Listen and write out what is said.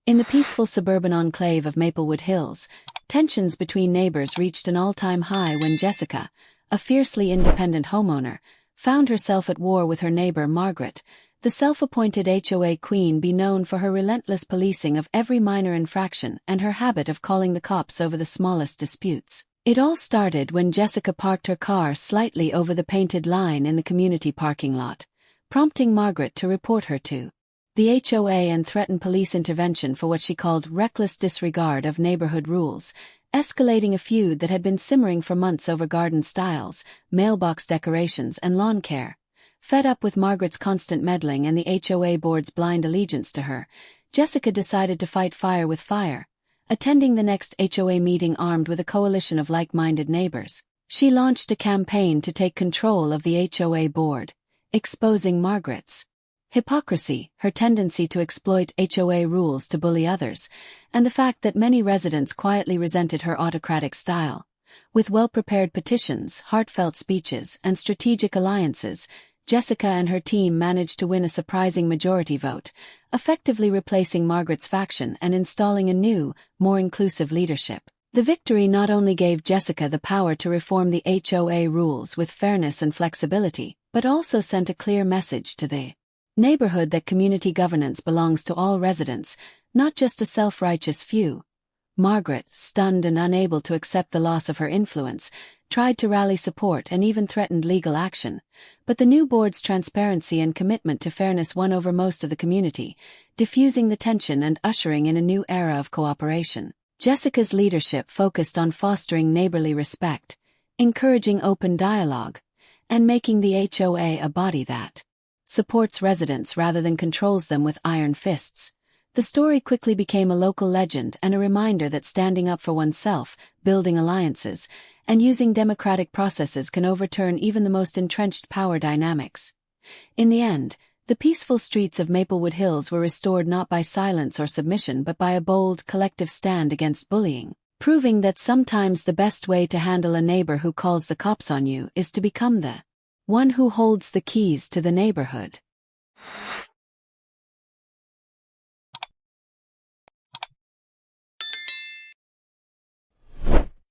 In the peaceful suburban enclave of Maplewood Hills, tensions between neighbors reached an all-time high when Jessica, a fiercely independent homeowner, found herself at war with her neighbor Margaret, the self-appointed HOA queen, known for her relentless policing of every minor infraction and her habit of calling the cops over the smallest disputes. It all started when Jessica parked her car slightly over the painted line in the community parking lot, prompting Margaret to report her to the HOA and threaten police intervention for what she called reckless disregard of neighborhood rules, escalating a feud that had been simmering for months over garden styles, mailbox decorations, and lawn care. Fed up with Margaret's constant meddling and the HOA board's blind allegiance to her, Jessica decided to fight fire with fire. Attending the next HOA meeting armed with a coalition of like-minded neighbors, she launched a campaign to take control of the HOA board, exposing Margaret's hypocrisy, her tendency to exploit HOA rules to bully others, and the fact that many residents quietly resented her autocratic style. With well-prepared petitions, heartfelt speeches, and strategic alliances, Jessica and her team managed to win a surprising majority vote, effectively replacing Margaret's faction and installing a new, more inclusive leadership. The victory not only gave Jessica the power to reform the HOA rules with fairness and flexibility, but also sent a clear message to the neighborhood that community governance belongs to all residents, not just a self-righteous few. Margaret, stunned and unable to accept the loss of her influence, tried to rally support and even threatened legal action, but the new board's transparency and commitment to fairness won over most of the community, diffusing the tension and ushering in a new era of cooperation. Jessica's leadership focused on fostering neighborly respect, encouraging open dialogue, and making the HOA a body that supports residents rather than controls them with iron fists. The story quickly became a local legend and a reminder that standing up for oneself, building alliances, and using democratic processes can overturn even the most entrenched power dynamics. In the end, the peaceful streets of Maplewood Hills were restored not by silence or submission but by a bold, collective stand against bullying, proving that sometimes the best way to handle a neighbor who calls the cops on you is to become the one who holds the keys to the neighborhood.